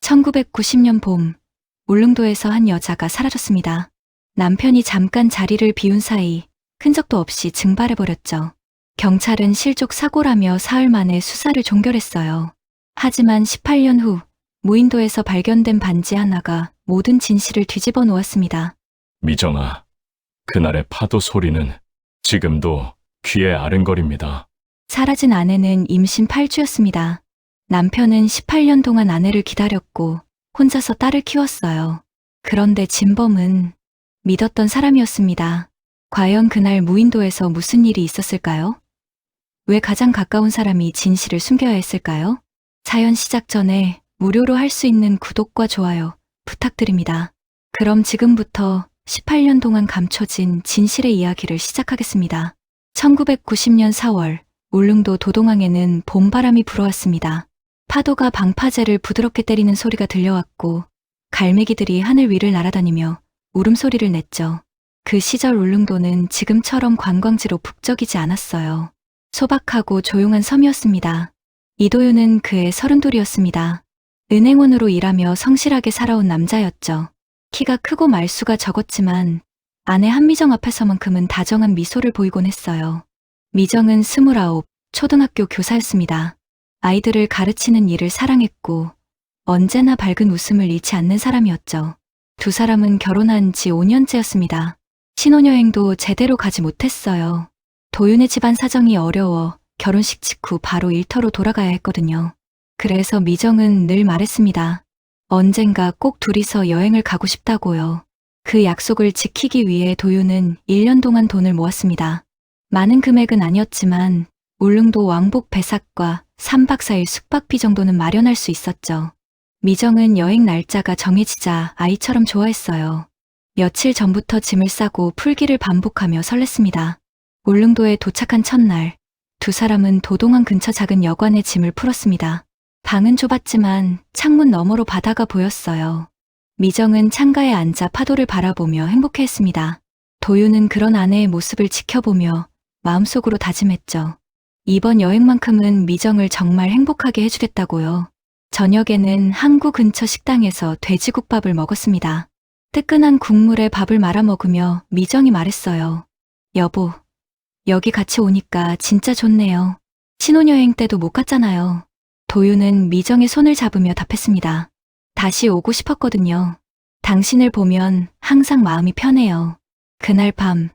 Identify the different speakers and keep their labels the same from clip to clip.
Speaker 1: 1990년 봄, 울릉도에서 한 여자가 사라졌습니다. 남편이 잠깐 자리를 비운 사이 흔적도 없이 증발해버렸죠. 경찰은 실족 사고라며 사흘 만에 수사를 종결했어요. 하지만 18년 후 무인도에서 발견된 반지 하나가 모든 진실을 뒤집어 놓았습니다.
Speaker 2: 미정아, 그날의 파도 소리는 지금도 귀에 아른거립니다.
Speaker 1: 사라진 아내는 임신 8주였습니다. 남편은 18년 동안 아내를 기다렸고 혼자서 딸을 키웠어요. 그런데 진범은 믿었던 사람이었습니다. 과연 그날 무인도에서 무슨 일이 있었을까요? 왜 가장 가까운 사람이 진실을 숨겨야 했을까요? 사연 시작 전에 무료로 할 수 있는 구독과 좋아요 부탁드립니다. 그럼 지금부터 18년 동안 감춰진 진실의 이야기를 시작하겠습니다. 1990년 4월 울릉도 도동항에는 봄바람이 불어왔습니다. 파도가 방파제를 부드럽게 때리는 소리가 들려왔고 갈매기들이 하늘 위를 날아다니며 울음소리를 냈죠. 그 시절 울릉도는 지금처럼 관광지로 북적이지 않았어요. 소박하고 조용한 섬이었습니다. 이도윤은 그의 32이었습니다. 은행원으로 일하며 성실하게 살아온 남자였죠. 키가 크고 말수가 적었지만 아내 한미정 앞에서만큼은 다정한 미소를 보이곤 했어요. 미정은 29, 초등학교 교사였습니다. 아이들을 가르치는 일을 사랑했고 언제나 밝은 웃음을 잃지 않는 사람이었죠. 두 사람은 결혼한 지 5년째였습니다. 신혼여행도 제대로 가지 못했어요. 도윤의 집안 사정이 어려워 결혼식 직후 바로 일터로 돌아가야 했거든요. 그래서 미정은 늘 말했습니다. 언젠가 꼭 둘이서 여행을 가고 싶다고요. 그 약속을 지키기 위해 도윤은 1년 동안 돈을 모았습니다. 많은 금액은 아니었지만 울릉도 왕복 배삭과 3박 4일 숙박비 정도는 마련할 수 있었죠. 미정은 여행 날짜가 정해지자 아이처럼 좋아했어요. 며칠 전부터 짐을 싸고 풀기를 반복하며 설렜습니다. 울릉도에 도착한 첫날, 두 사람은 도동항 근처 작은 여관에 짐을 풀었습니다. 방은 좁았지만 창문 너머로 바다가 보였어요. 미정은 창가에 앉아 파도를 바라보며 행복해했습니다. 도윤은 그런 아내의 모습을 지켜보며 마음속으로 다짐했죠. 이번 여행만큼은 미정을 정말 행복하게 해주겠다고요. 저녁에는 항구 근처 식당에서 돼지국밥을 먹었습니다. 뜨끈한 국물에 밥을 말아 먹으며 미정이 말했어요. 여보, 여기 같이 오니까 진짜 좋네요. 신혼여행 때도 못 갔잖아요. 도윤은 미정의 손을 잡으며 답했습니다. 다시 오고 싶었거든요. 당신을 보면 항상 마음이 편해요. 그날 밤,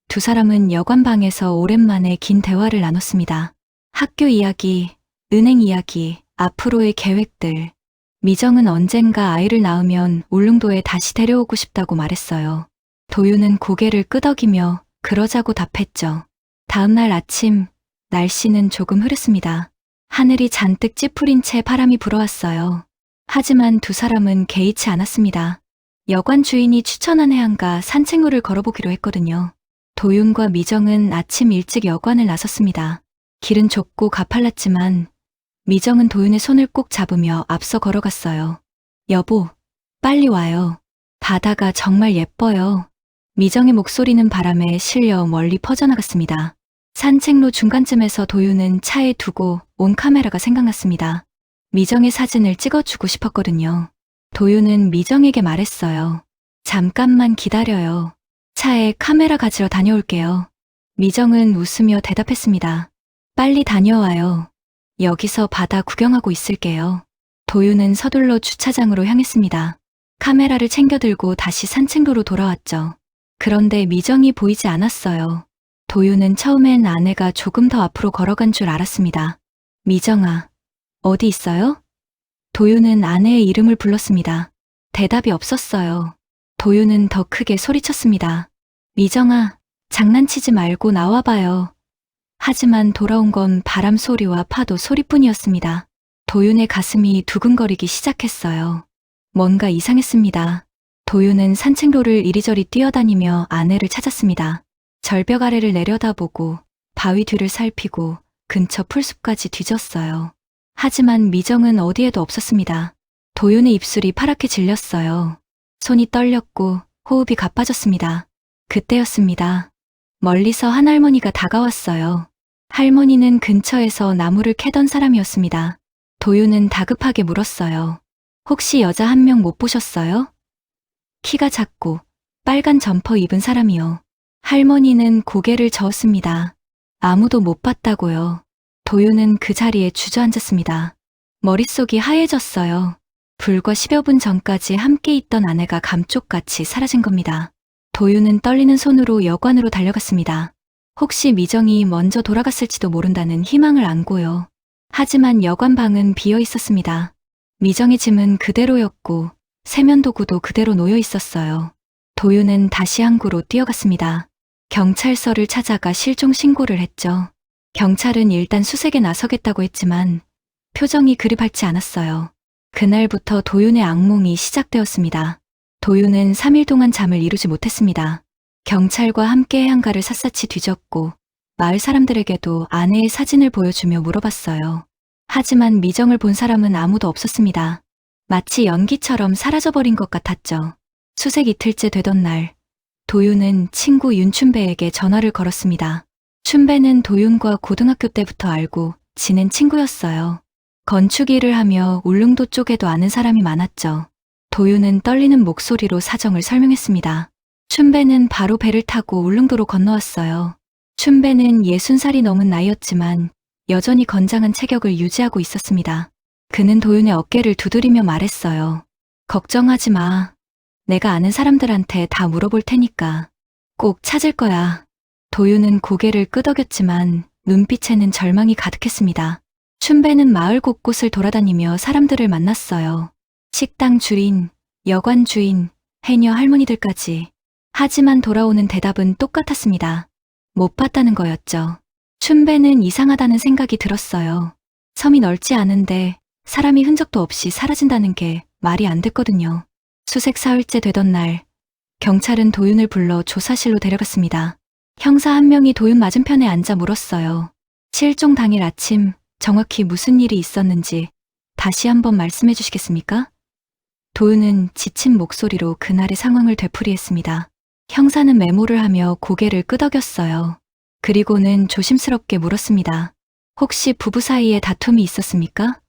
Speaker 1: 두 사람은 여관방에서 오랜만에 긴 대화를 나눴습니다. 학교 이야기, 은행 이야기, 앞으로의 계획들. 미정은 언젠가 아이를 낳으면 울릉도에 다시 데려오고 싶다고 말했어요. 도윤은 고개를 끄덕이며 그러자고 답했죠. 다음 날 아침, 날씨는 조금 흐렸습니다. 하늘이 잔뜩 찌푸린 채 바람이 불어왔어요. 하지만 두 사람은 개의치 않았습니다. 여관 주인이 추천한 해안가 산책로를 걸어보기로 했거든요. 도윤과 미정은 아침 일찍 여관을 나섰습니다. 길은 좁고 가팔랐지만 미정은 도윤의 손을 꼭 잡으며 앞서 걸어갔어요. 여보, 빨리 와요. 바다가 정말 예뻐요. 미정의 목소리는 바람에 실려 멀리 퍼져나갔습니다. 산책로 중간쯤에서 도윤은 차에 두고 온 카메라가 생각났습니다. 미정의 사진을 찍어주고 싶었거든요. 도윤은 미정에게 말했어요. 잠깐만 기다려요. 차에 카메라 가지러 다녀올게요. 미정은 웃으며 대답했습니다. 빨리 다녀와요. 여기서 바다 구경하고 있을게요. 도윤은 서둘러 주차장으로 향했습니다. 카메라를 챙겨 들고 다시 산책로로 돌아왔죠. 그런데 미정이 보이지 않았어요. 도윤은 처음엔 아내가 조금 더 앞으로 걸어간 줄 알았습니다. 미정아, 어디 있어요? 도윤은 아내의 이름을 불렀습니다. 대답이 없었어요. 도윤은 더 크게 소리쳤습니다. 미정아, 장난치지 말고 나와봐요. 하지만 돌아온 건 바람 소리와 파도 소리뿐이었습니다. 도윤의 가슴이 두근거리기 시작했어요. 뭔가 이상했습니다. 도윤은 산책로를 이리저리 뛰어다니며 아내를 찾았습니다. 절벽 아래를 내려다보고 바위 뒤를 살피고 근처 풀숲까지 뒤졌어요. 하지만 미정은 어디에도 없었습니다. 도윤의 입술이 파랗게 질렸어요. 손이 떨렸고 호흡이 가빠졌습니다. 그때였습니다. 멀리서 한 할머니가 다가왔어요. 할머니는 근처에서 나무를 캐던 사람이었습니다. 도윤은 다급하게 물었어요. 혹시 여자 한 명 못 보셨어요? 키가 작고 빨간 점퍼 입은 사람이요. 할머니는 고개를 저었습니다. 아무도 못 봤다고요. 도윤은 그 자리에 주저앉았습니다. 머릿속이 하얘졌어요. 불과 10여 분 전까지 함께 있던 아내가 감쪽같이 사라진 겁니다. 도윤은 떨리는 손으로 여관으로 달려갔습니다. 혹시 미정이 먼저 돌아갔을지도 모른다는 희망을 안고요. 하지만 여관 방은 비어 있었습니다. 미정의 짐은 그대로였고 세면도구도 그대로 놓여 있었어요. 도윤은 다시 항구로 뛰어갔습니다. 경찰서를 찾아가 실종 신고를 했죠. 경찰은 일단 수색에 나서겠다고 했지만 표정이 그리 밝지 않았어요. 그날부터 도윤의 악몽이 시작되었습니다. 도윤은 3일 동안 잠을 이루지 못했습니다. 경찰과 함께 해안가를 샅샅이 뒤졌고 마을 사람들에게도 아내의 사진을 보여주며 물어봤어요. 하지만 미정을 본 사람은 아무도 없었습니다. 마치 연기처럼 사라져버린 것 같았죠. 수색 이틀째 되던 날, 도윤은 친구 윤춘배에게 전화를 걸었습니다. 춘배는 도윤과 고등학교 때부터 알고 지낸 친구였어요. 건축 일을 하며 울릉도 쪽에도 아는 사람이 많았죠. 도윤은 떨리는 목소리로 사정을 설명했습니다. 춘배는 바로 배를 타고 울릉도로 건너왔어요. 춘배는 60살이 넘은 나이였지만 여전히 건장한 체격을 유지하고 있었습니다. 그는 도윤의 어깨를 두드리며 말했어요. 걱정하지 마. 내가 아는 사람들한테 다 물어볼 테니까. 꼭 찾을 거야. 도윤은 고개를 끄덕였지만 눈빛에는 절망이 가득했습니다. 춘배는 마을 곳곳을 돌아다니며 사람들을 만났어요. 식당 주인, 여관 주인, 해녀 할머니들까지. 하지만 돌아오는 대답은 똑같았습니다. 못 봤다는 거였죠. 춘배는 이상하다는 생각이 들었어요. 섬이 넓지 않은데 사람이 흔적도 없이 사라진다는 게 말이 안 됐거든요. 수색 사흘째 되던 날, 경찰은 도윤을 불러 조사실로 데려갔습니다. 형사 한 명이 도윤 맞은편에 앉아 물었어요. 실종 당일 아침 정확히 무슨 일이 있었는지 다시 한번 말씀해 주시겠습니까? 도윤은 지친 목소리로 그날의 상황을 되풀이했습니다. 형사는 메모를 하며 고개를 끄덕였어요. 그리고는 조심스럽게 물었습니다. 혹시 부부 사이에 다툼이 있었습니까?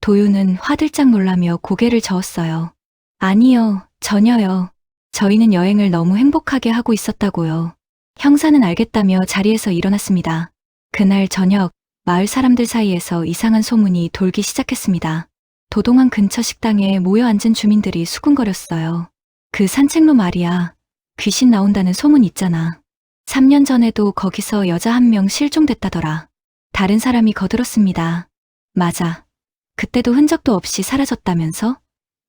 Speaker 1: 도윤은 화들짝 놀라며 고개를 저었어요. 아니요, 전혀요. 저희는 여행을 너무 행복하게 하고 있었다고요. 형사는 알겠다며 자리에서 일어났습니다. 그날 저녁 마을 사람들 사이에서 이상한 소문이 돌기 시작했습니다. 도동항 근처 식당에 모여 앉은 주민들이 수군거렸어요. 그 산책로 말이야. 귀신 나온다는 소문 있잖아. 3년 전에도 거기서 여자 한 명 실종됐다더라. 다른 사람이 거들었습니다. 맞아. 그때도 흔적도 없이 사라졌다면서?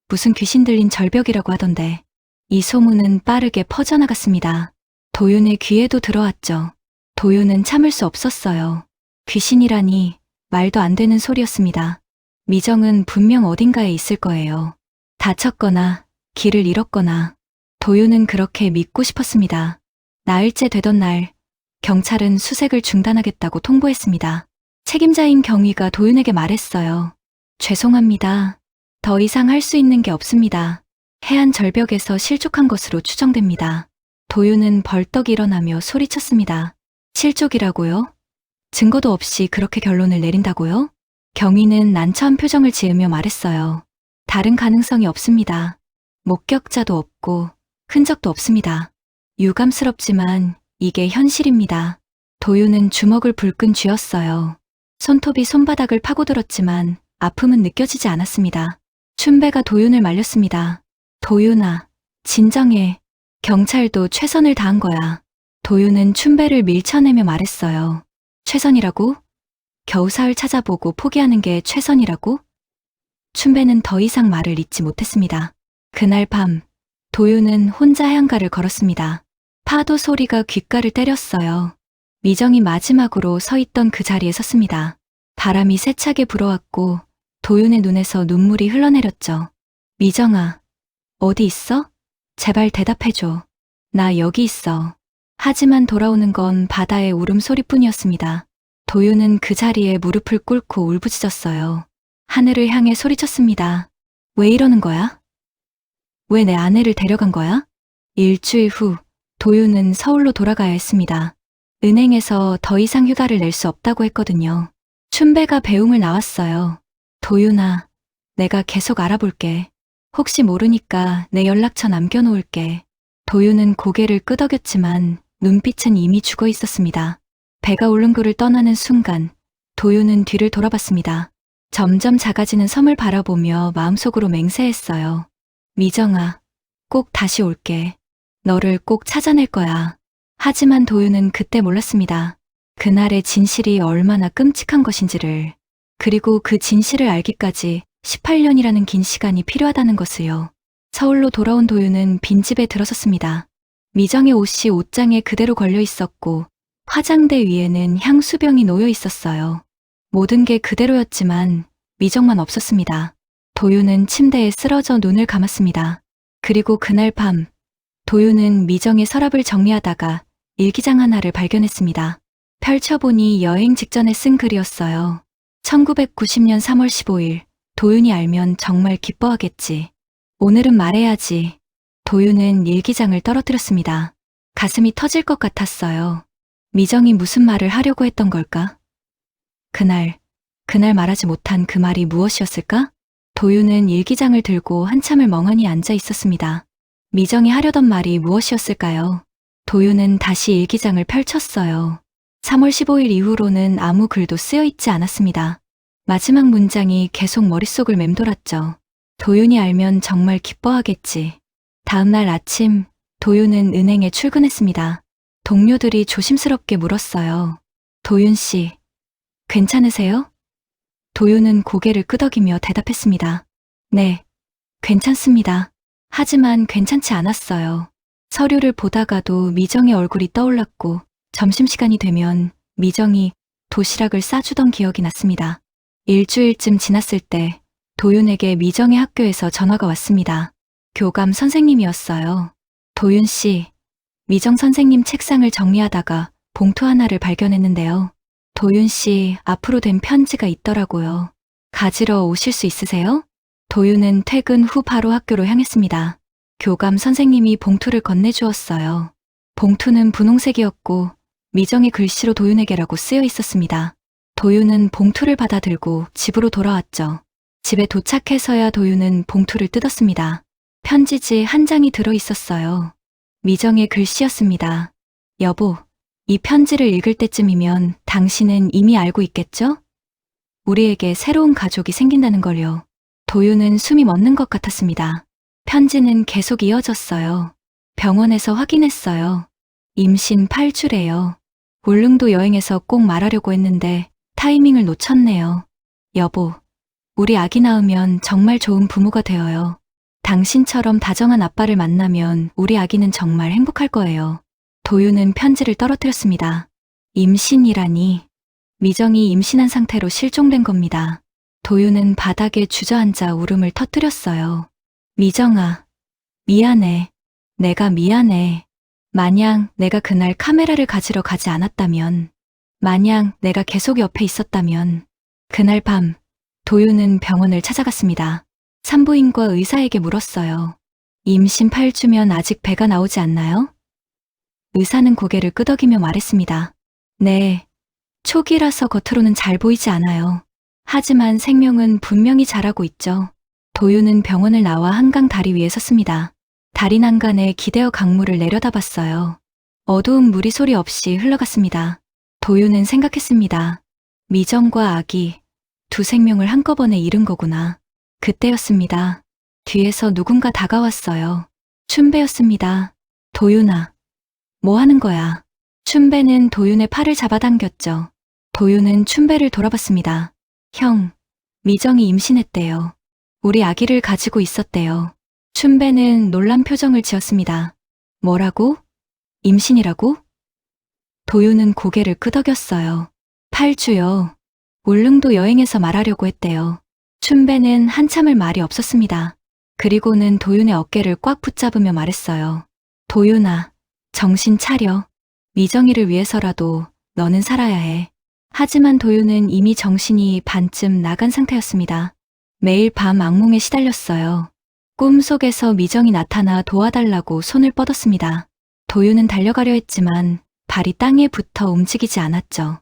Speaker 1: 무슨 귀신 들린 절벽이라고 하던데. 이 소문은 빠르게 퍼져나갔습니다. 도윤의 귀에도 들어왔죠. 도윤은 참을 수 없었어요. 귀신이라니 말도 안 되는 소리였습니다. 미정은 분명 어딘가에 있을 거예요. 다쳤거나 길을 잃었거나. 도윤은 그렇게 믿고 싶었습니다. 나흘째 되던 날, 경찰은 수색을 중단하겠다고 통보했습니다. 책임자인 경위가 도윤에게 말했어요. 죄송합니다. 더 이상 할 수 있는 게 없습니다. 해안 절벽에서 실족한 것으로 추정됩니다. 도윤은 벌떡 일어나며 소리쳤습니다. 실족이라고요? 증거도 없이 그렇게 결론을 내린다고요? 경위는 난처한 표정을 지으며 말했어요. 다른 가능성이 없습니다. 목격자도 없고 흔적도 없습니다. 유감스럽지만 이게 현실입니다. 도윤은 주먹을 불끈 쥐었어요. 손톱이 손바닥을 파고들었지만 아픔은 느껴지지 않았습니다. 춘배가 도윤을 말렸습니다. 도윤아, 진정해. 경찰도 최선을 다한 거야. 도윤은 춘배를 밀쳐내며 말했어요. 최선이라고? 겨우 사흘 찾아보고 포기하는 게 최선이라고? 춘배는 더 이상 말을 잇지 못했습니다. 그날 밤, 도윤은 혼자 해안가를 걸었습니다. 파도 소리가 귓가를 때렸어요. 미정이 마지막으로 서 있던 그 자리에 섰습니다. 바람이 세차게 불어왔고 도윤의 눈에서 눈물이 흘러내렸죠. 미정아, 어디 있어? 제발 대답해줘. 나 여기 있어. 하지만 돌아오는 건 바다의 울음소리뿐이었습니다. 도윤은 그 자리에 무릎을 꿇고 울부짖었어요. 하늘을 향해 소리쳤습니다. 왜 이러는 거야? 왜 내 아내를 데려간 거야? 일주일 후 도윤은 서울로 돌아가야 했습니다. 은행에서 더 이상 휴가를 낼 수 없다고 했거든요. 춘배가 배웅을 나왔어요. 도윤아, 내가 계속 알아볼게. 혹시 모르니까 내 연락처 남겨놓을게. 도윤은 고개를 끄덕였지만 눈빛은 이미 죽어 있었습니다. 배가 울릉도를 떠나는 순간 도윤은 뒤를 돌아봤습니다. 점점 작아지는 섬을 바라보며 마음속으로 맹세했어요. 미정아, 꼭 다시 올게. 너를 꼭 찾아낼 거야. 하지만 도윤은 그때 몰랐습니다. 그날의 진실이 얼마나 끔찍한 것인지를. 그리고 그 진실을 알기까지 18년이라는 긴 시간이 필요하다는 것을요. 서울로 돌아온 도윤은 빈집에 들어섰습니다. 미정의 옷이 옷장에 그대로 걸려 있었고 화장대 위에는 향수병이 놓여 있었어요. 모든 게 그대로였지만 미정만 없었습니다. 도윤은 침대에 쓰러져 눈을 감았습니다. 그리고 그날 밤 도윤은 미정의 서랍을 정리하다가 일기장 하나를 발견했습니다. 펼쳐보니 여행 직전에 쓴 글이었어요. 1990년 3월 15일 도윤이 알면 정말 기뻐하겠지. 오늘은 말해야지. 도윤은 일기장을 떨어뜨렸습니다. 가슴이 터질 것 같았어요. 미정이 무슨 말을 하려고 했던 걸까? 그날 말하지 못한 그 말이 무엇이었을까? 도윤은 일기장을 들고 한참을 멍하니 앉아 있었습니다. 미정이 하려던 말이 무엇이었을까요? 도윤은 다시 일기장을 펼쳤어요. 3월 15일 이후로는 아무 글도 쓰여 있지 않았습니다. 마지막 문장이 계속 머릿속을 맴돌았죠. 도윤이 알면 정말 기뻐하겠지. 다음날 아침, 도윤은 은행에 출근했습니다. 동료들이 조심스럽게 물었어요. 도윤 씨, 괜찮으세요? 도윤은 고개를 끄덕이며 대답했습니다. 네, 괜찮습니다. 하지만 괜찮지 않았어요. 서류를 보다가도 미정의 얼굴이 떠올랐고 점심시간이 되면 미정이 도시락을 싸주던 기억이 났습니다. 일주일쯤 지났을 때 도윤에게 미정의 학교에서 전화가 왔습니다. 교감 선생님이었어요. 도윤 씨, 미정 선생님 책상을 정리하다가 봉투 하나를 발견했는데요. 도윤 씨 앞으로 된 편지가 있더라고요. 가지러 오실 수 있으세요? 도윤은 퇴근 후 바로 학교로 향했습니다. 교감 선생님이 봉투를 건네주었어요. 봉투는 분홍색이었고 미정의 글씨로 도윤에게라고 쓰여 있었습니다. 도윤은 봉투를 받아들고 집으로 돌아왔죠. 집에 도착해서야 도윤은 봉투를 뜯었습니다. 편지지 한 장이 들어 있었어요. 미정의 글씨였습니다. 여보, 이 편지를 읽을 때쯤이면 당신은 이미 알고 있겠죠? 우리에게 새로운 가족이 생긴다는 걸요. 도윤은 숨이 멎는 것 같았습니다. 편지는 계속 이어졌어요. 병원에서 확인했어요. 임신 8주래요. 울릉도 여행에서 꼭 말하려고 했는데 타이밍을 놓쳤네요. 여보, 우리 아기 낳으면 정말 좋은 부모가 되어요. 당신처럼 다정한 아빠를 만나면 우리 아기는 정말 행복할 거예요. 도윤은 편지를 떨어뜨렸습니다. 임신이라니. 미정이 임신한 상태로 실종된 겁니다. 도윤은 바닥에 주저앉아 울음을 터뜨렸어요. 미정아, 미안해. 내가 미안해. 만약 내가 그날 카메라를 가지러 가지 않았다면, 만약 내가 계속 옆에 있었다면, 그날 밤 도윤은 병원을 찾아갔습니다. 산부인과 의사에게 물었어요. 임신 8주면 아직 배가 나오지 않나요? 의사는 고개를 끄덕이며 말했습니다. 네, 초기라서 겉으로는 잘 보이지 않아요. 하지만 생명은 분명히 자라고 있죠. 도윤은 병원을 나와 한강 다리 위에 섰습니다. 다리 난간에 기대어 강물을 내려다봤어요. 어두운 물이 소리 없이 흘러갔습니다. 도윤은 생각했습니다. 미정과 아기, 두 생명을 한꺼번에 잃은 거구나. 그때였습니다. 뒤에서 누군가 다가왔어요. 춘배였습니다. 도윤아, 뭐 하는 거야? 춘배는 도윤의 팔을 잡아당겼죠. 도윤은 춘배를 돌아봤습니다. 형, 미정이 임신했대요. 우리 아기를 가지고 있었대요. 춘배는 놀란 표정을 지었습니다. 뭐라고? 임신이라고? 도윤은 고개를 끄덕였어요. 8주요. 울릉도 여행에서 말하려고 했대요. 춘배는 한참을 말이 없었습니다. 그리고는 도윤의 어깨를 꽉 붙잡으며 말했어요. 도윤아, 정신 차려. 미정이를 위해서라도 너는 살아야 해. 하지만 도윤은 이미 정신이 반쯤 나간 상태였습니다. 매일 밤 악몽에 시달렸어요. 꿈속에서 미정이 나타나 도와달라고 손을 뻗었습니다. 도윤은 달려가려 했지만 발이 땅에 붙어 움직이지 않았죠.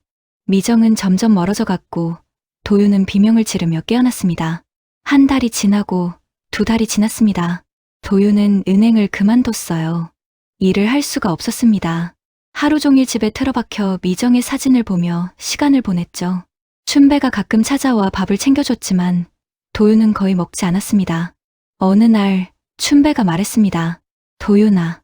Speaker 1: 미정은 점점 멀어져 갔고 도윤은 비명을 지르며 깨어났습니다. 한 달이 지나고 2달이 지났습니다. 도윤은 은행을 그만뒀어요. 일을 할 수가 없었습니다. 하루 종일 집에 틀어박혀 미정의 사진을 보며 시간을 보냈죠. 춘배가 가끔 찾아와 밥을 챙겨줬지만 도윤은 거의 먹지 않았습니다. 어느 날 춘배가 말했습니다. 도윤아,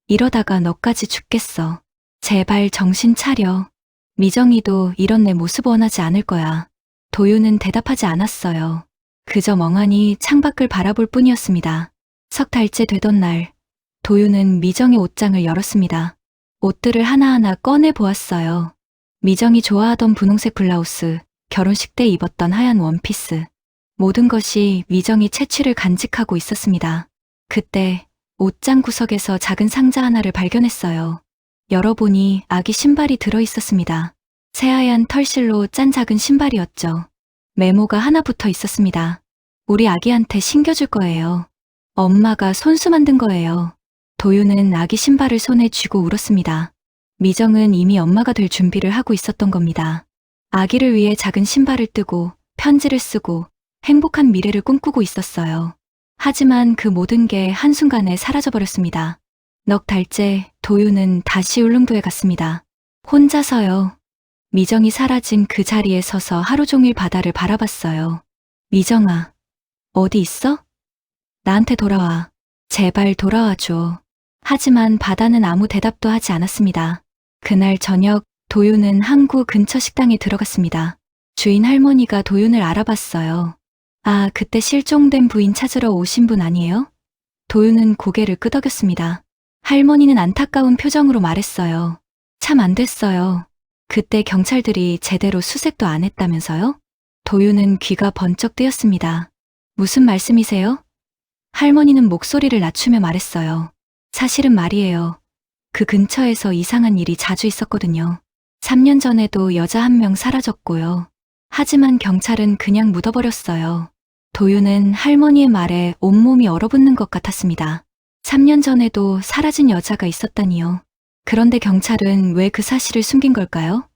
Speaker 1: 이러다가 너까지 죽겠어. 제발 정신 차려. 미정이도 이런 내 모습 원하지 않을 거야. 도윤은 대답하지 않았어요. 그저 멍하니 창밖을 바라볼 뿐이었습니다. 석 달째 되던 날, 도윤은 미정의 옷장을 열었습니다. 옷들을 하나하나 꺼내 보았어요. 미정이 좋아하던 분홍색 블라우스, 결혼식 때 입었던 하얀 원피스. 모든 것이 미정이 채취를 간직하고 있었습니다. 그때 옷장 구석에서 작은 상자 하나를 발견했어요. 열어보니 아기 신발이 들어 있었습니다. 새하얀 털실로 짠 작은 신발이었죠. 메모가 하나 붙어 있었습니다. 우리 아기한테 신겨줄 거예요. 엄마가 손수 만든 거예요. 도윤은 아기 신발을 손에 쥐고 울었습니다. 미정은 이미 엄마가 될 준비를 하고 있었던 겁니다. 아기를 위해 작은 신발을 뜨고 편지를 쓰고 행복한 미래를 꿈꾸고 있었어요. 하지만 그 모든 게 한순간에 사라져버렸습니다. 넉 달째 도윤은 다시 울릉도에 갔습니다. 혼자서요. 미정이 사라진 그 자리에 서서 하루 종일 바다를 바라봤어요. 미정아, 어디 있어? 나한테 돌아와. 제발 돌아와줘. 하지만 바다는 아무 대답도 하지 않았습니다. 그날 저녁 도윤은 항구 근처 식당에 들어갔습니다. 주인 할머니가 도윤을 알아봤어요. 아, 그때 실종된 부인 찾으러 오신 분 아니에요? 도윤은 고개를 끄덕였습니다. 할머니는 안타까운 표정으로 말했어요. 참 안 됐어요. 그때 경찰들이 제대로 수색도 안 했다면서요? 도윤은 귀가 번쩍 뜨였습니다. 무슨 말씀이세요? 할머니는 목소리를 낮추며 말했어요. 사실은 말이에요. 그 근처에서 이상한 일이 자주 있었거든요. 3년 전에도 여자 한 명 사라졌고요. 하지만 경찰은 그냥 묻어버렸어요. 도윤은 할머니의 말에 온몸이 얼어붙는 것 같았습니다. 3년 전에도 사라진 여자가 있었다니요. 그런데 경찰은 왜 그 사실을 숨긴 걸까요?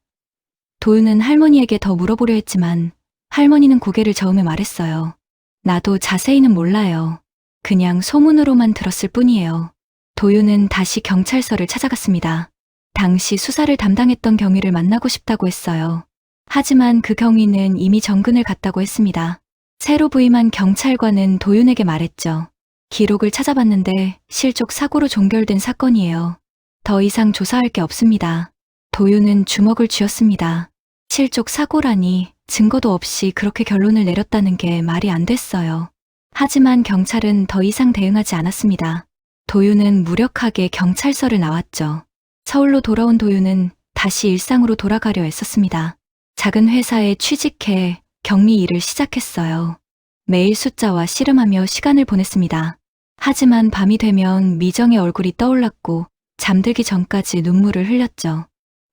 Speaker 1: 도윤은 할머니에게 더 물어보려 했지만 할머니는 고개를 저으며 말했어요. 나도 자세히는 몰라요. 그냥 소문으로만 들었을 뿐이에요. 도윤은 다시 경찰서를 찾아갔습니다. 당시 수사를 담당했던 경위를 만나고 싶다고 했어요. 하지만 그 경위는 이미 정근을 갔다고 했습니다. 새로 부임한 경찰관은 도윤에게 말했죠. 기록을 찾아봤는데 실족 사고로 종결된 사건이에요. 더 이상 조사할 게 없습니다. 도윤은 주먹을 쥐었습니다. 실족 사고라니 증거도 없이 그렇게 결론을 내렸다는 게 말이 안 됐어요. 하지만 경찰은 더 이상 대응하지 않았습니다. 도윤은 무력하게 경찰서를 나왔죠. 서울로 돌아온 도윤은 다시 일상으로 돌아가려 애썼습니다. 작은 회사에 취직해 격리 일을 시작했어요. 매일 숫자와 씨름하며 시간을 보냈습니다. 하지만 밤이 되면 미정의 얼굴이 떠올랐고 잠들기 전까지 눈물을 흘렸죠.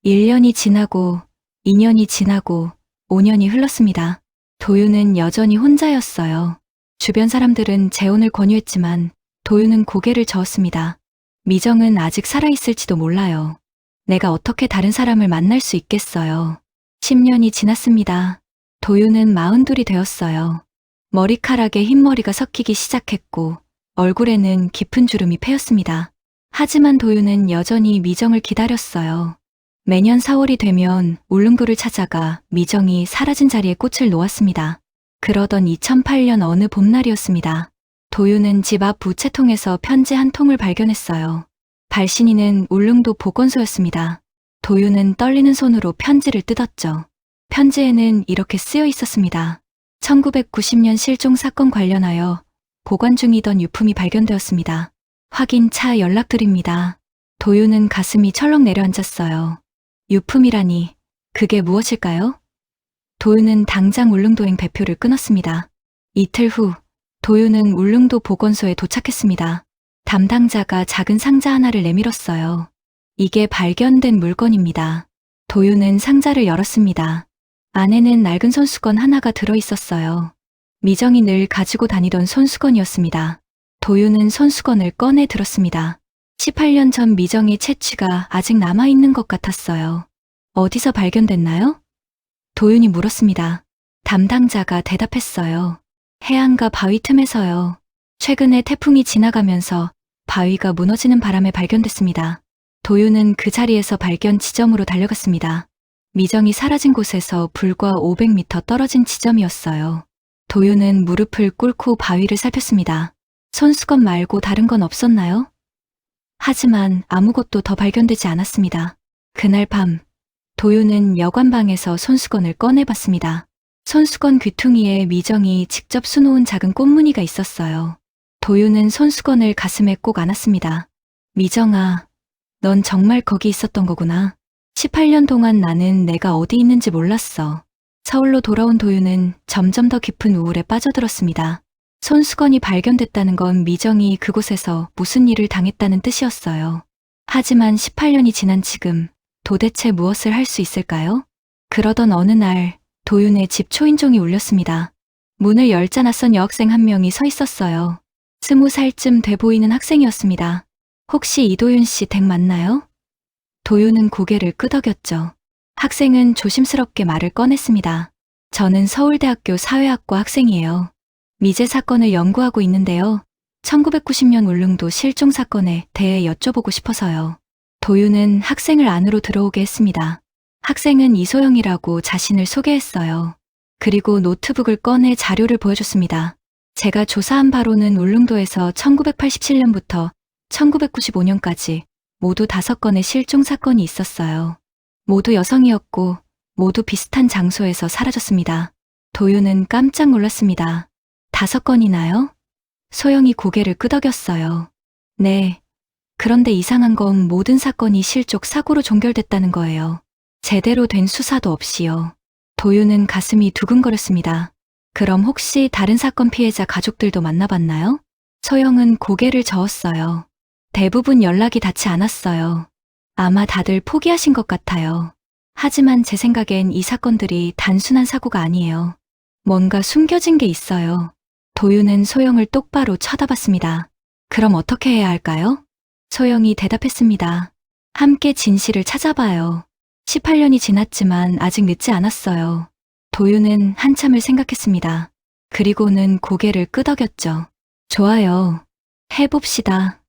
Speaker 1: 1년이 지나고 2년이 지나고 5년이 흘렀습니다. 도윤은 여전히 혼자였어요. 주변 사람들은 재혼을 권유했지만 도윤은 고개를 저었습니다. 미정은 아직 살아있을지도 몰라요. 내가 어떻게 다른 사람을 만날 수 있겠어요. 10년이 지났습니다. 도윤은 42이 되었어요. 머리카락에 흰머리가 섞이기 시작했고 얼굴에는 깊은 주름이 패였습니다. 하지만 도윤은 여전히 미정을 기다렸어요. 매년 4월이 되면 울릉도를 찾아가 미정이 사라진 자리에 꽃을 놓았습니다. 그러던 2008년 어느 봄날이었습니다. 도윤은 집 앞 우체통에서 편지 한 통을 발견했어요. 발신인은 울릉도 보건소였습니다. 도윤은 떨리는 손으로 편지를 뜯었죠. 편지에는 이렇게 쓰여 있었습니다. 1990년 실종 사건 관련하여 보관 중이던 유품이 발견되었습니다. 확인차 연락드립니다. 도윤은 가슴이 철렁 내려앉았어요. 유품이라니, 그게 무엇일까요? 도윤은 당장 울릉도행 배표를 끊었습니다. 이틀 후, 도윤은 울릉도 보건소에 도착했습니다. 담당자가 작은 상자 하나를 내밀었어요. 이게 발견된 물건입니다. 도윤은 상자를 열었습니다. 안에는 낡은 손수건 하나가 들어 있었어요. 미정이 늘 가지고 다니던 손수건이었습니다. 도윤은 손수건을 꺼내 들었습니다. 18년 전 미정의 채취가 아직 남아있는 것 같았어요. 어디서 발견됐나요? 도윤이 물었습니다. 담당자가 대답했어요. 해안가 바위 틈에서요. 최근에 태풍이 지나가면서 바위가 무너지는 바람에 발견됐습니다. 도윤은 그 자리에서 발견 지점으로 달려갔습니다. 미정이 사라진 곳에서 불과 500m 떨어진 지점이었어요. 도윤은 무릎을 꿇고 바위를 살폈습니다. 손수건 말고 다른 건 없었나요? 하지만 아무것도 더 발견되지 않았습니다. 그날 밤, 도윤은 여관방에서 손수건을 꺼내봤습니다. 손수건 귀퉁이에 미정이 직접 수놓은 작은 꽃무늬가 있었어요. 도윤은 손수건을 가슴에 꼭 안았습니다. 미정아, 넌 정말 거기 있었던 거구나. 18년 동안 나는 내가 어디 있는지 몰랐어. 서울로 돌아온 도윤은 점점 더 깊은 우울에 빠져들었습니다. 손수건이 발견됐다는 건 미정이 그곳에서 무슨 일을 당했다는 뜻이었어요. 하지만 18년이 지난 지금 도대체 무엇을 할 수 있을까요? 그러던 어느 날 도윤의 집 초인종이 울렸습니다. 문을 열자 낯선 여학생 한 명이 서 있었어요. 20살쯤 돼 보이는 학생이었습니다. 혹시 이도윤 씨 댁 맞나요? 도윤은 고개를 끄덕였죠. 학생은 조심스럽게 말을 꺼냈습니다. 저는 서울대학교 사회학과 학생이에요. 미제 사건을 연구하고 있는데요. 1990년 울릉도 실종 사건에 대해 여쭤보고 싶어서요. 도윤은 학생을 안으로 들어오게 했습니다. 학생은 이소영이라고 자신을 소개했어요. 그리고 노트북을 꺼내 자료를 보여줬습니다. 제가 조사한 바로는 울릉도에서 1987년부터 1995년까지 모두 5건의 실종 사건이 있었어요. 모두 여성이었고 모두 비슷한 장소에서 사라졌습니다. 도윤은 깜짝 놀랐습니다. 5건이나요? 소영이 고개를 끄덕였어요. 네. 그런데 이상한 건 모든 사건이 실족 사고로 종결됐다는 거예요. 제대로 된 수사도 없이요. 도윤은 가슴이 두근거렸습니다. 그럼 혹시 다른 사건 피해자 가족들도 만나봤나요? 소영은 고개를 저었어요. 대부분 연락이 닿지 않았어요. 아마 다들 포기하신 것 같아요. 하지만 제 생각엔 이 사건들이 단순한 사고가 아니에요. 뭔가 숨겨진 게 있어요. 도윤은 소영을 똑바로 쳐다봤습니다. 그럼 어떻게 해야 할까요? 소영이 대답했습니다. 함께 진실을 찾아봐요. 18년이 지났지만 아직 늦지 않았어요. 도윤은 한참을 생각했습니다. 그리고는 고개를 끄덕였죠. 좋아요. 해봅시다.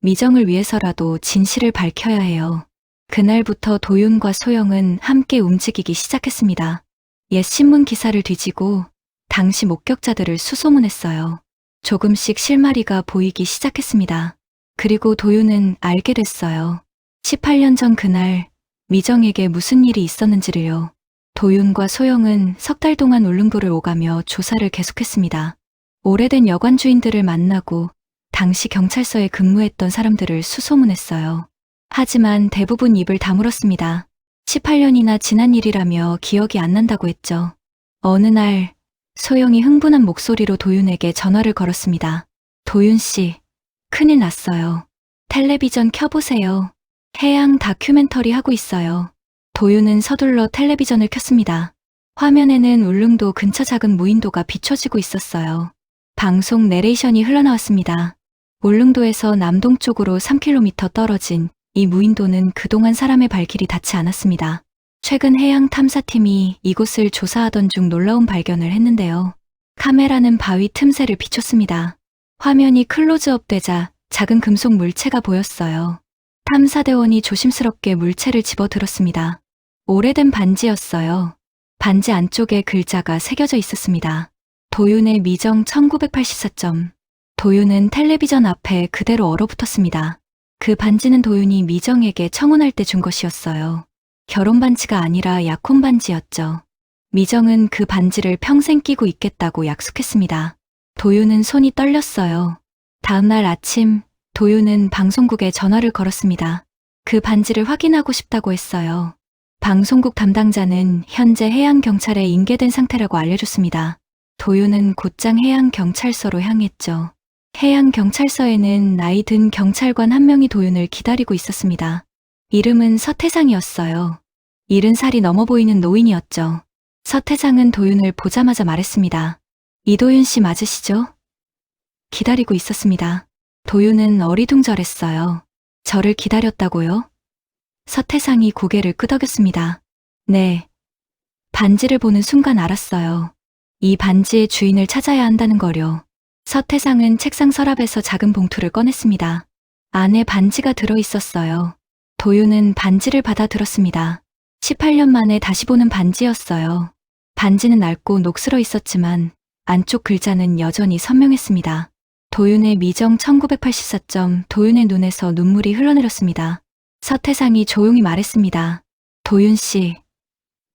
Speaker 1: 미정을 위해서라도 진실을 밝혀야 해요. 그날부터 도윤과 소영은 함께 움직이기 시작했습니다. 옛 신문 기사를 뒤지고 당시 목격자들을 수소문했어요. 조금씩 실마리가 보이기 시작했습니다. 그리고 도윤은 알게 됐어요. 18년 전 그날 미정에게 무슨 일이 있었는지를요. 도윤과 소영은 3달 동안 울릉도를 오가며 조사를 계속했습니다. 오래된 여관 주인들을 만나고 당시 경찰서에 근무했던 사람들을 수소문했어요. 하지만 대부분 입을 다물었습니다. 18년이나 지난 일이라며 기억이 안 난다고 했죠. 어느 날 소영이 흥분한 목소리로 도윤에게 전화를 걸었습니다. 도윤 씨, 큰일 났어요. 텔레비전 켜보세요. 해양 다큐멘터리 하고 있어요. 도윤은 서둘러 텔레비전을 켰습니다. 화면에는 울릉도 근처 작은 무인도가 비춰지고 있었어요. 방송 내레이션이 흘러나왔습니다. 울릉도에서 남동쪽으로 3km 떨어진 이 무인도는 그동안 사람의 발길이 닿지 않았습니다. 최근 해양 탐사팀이 이곳을 조사하던 중 놀라운 발견을 했는데요. 카메라는 바위 틈새를 비췄습니다. 화면이 클로즈업 되자 작은 금속 물체가 보였어요. 탐사대원이 조심스럽게 물체를 집어들었습니다. 오래된 반지였어요. 반지 안쪽에 글자가 새겨져 있었습니다. 도윤의 미정 1984점. 도윤은 텔레비전 앞에 그대로 얼어붙었습니다. 그 반지는 도윤이 미정에게 청혼할 때 준 것이었어요. 결혼 반지가 아니라 약혼 반지였죠. 미정은 그 반지를 평생 끼고 있겠다고 약속했습니다. 도윤은 손이 떨렸어요. 다음 날 아침 도윤은 방송국에 전화를 걸었습니다. 그 반지를 확인하고 싶다고 했어요. 방송국 담당자는 현재 해양경찰에 인계된 상태라고 알려줬습니다. 도윤은 곧장 해양경찰서로 향했죠. 해양경찰서에는 나이 든 경찰관 한 명이 도윤을 기다리고 있었습니다. 이름은 서태상이었어요. 70살이 넘어 보이는 노인이었죠. 서태상은 도윤을 보자마자 말했습니다. 이도윤 씨 맞으시죠? 기다리고 있었습니다. 도윤은 어리둥절했어요. 저를 기다렸다고요? 서태상이 고개를 끄덕였습니다. 네. 반지를 보는 순간 알았어요. 이 반지의 주인을 찾아야 한다는 거려. 서태상은 책상 서랍에서 작은 봉투를 꺼냈습니다. 안에 반지가 들어있었어요. 도윤은 반지를 받아 들었습니다. 18년 만에 다시 보는 반지였어요. 반지는 낡고 녹슬어 있었지만 안쪽 글자는 여전히 선명했습니다. 도윤의 미정 1984점. 도윤의 눈에서 눈물이 흘러내렸습니다. 서태상이 조용히 말했습니다. 도윤 씨,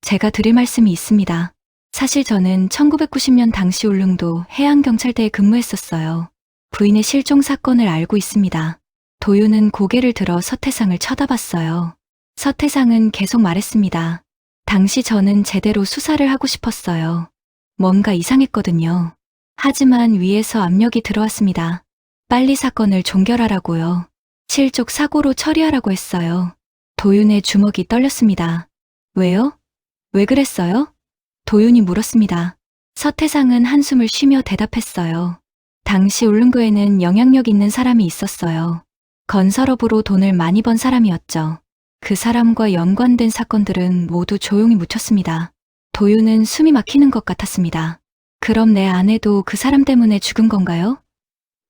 Speaker 1: 제가 드릴 말씀이 있습니다. 사실 저는 1990년 당시 울릉도 해양경찰대에 근무했었어요. 부인의 실종 사건을 알고 있습니다. 도윤은 고개를 들어 서태상을 쳐다봤어요. 서태상은 계속 말했습니다. 당시 저는 제대로 수사를 하고 싶었어요. 뭔가 이상했거든요. 하지만 위에서 압력이 들어왔습니다. 빨리 사건을 종결하라고요. 실족 사고로 처리하라고 했어요. 도윤의 주먹이 떨렸습니다. 왜요? 왜 그랬어요? 도윤이 물었습니다. 서태상은 한숨을 쉬며 대답했어요. 당시 울릉도에는 영향력 있는 사람이 있었어요. 건설업으로 돈을 많이 번 사람이었죠. 그 사람과 연관된 사건들은 모두 조용히 묻혔습니다. 도윤은 숨이 막히는 것 같았습니다. 그럼 내 아내도 그 사람 때문에 죽은 건가요?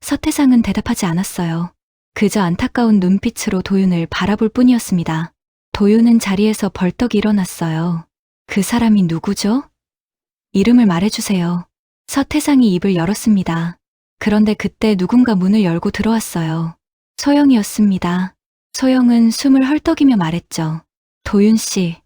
Speaker 1: 서태상은 대답하지 않았어요. 그저 안타까운 눈빛으로 도윤을 바라볼 뿐이었습니다. 도윤은 자리에서 벌떡 일어났어요. 그 사람이 누구죠? 이름을 말해주세요. 서태상이 입을 열었습니다. 그런데 그때 누군가 문을 열고 들어왔어요. 소영이었습니다. 소영은 숨을 헐떡이며 말했죠. 도윤 씨,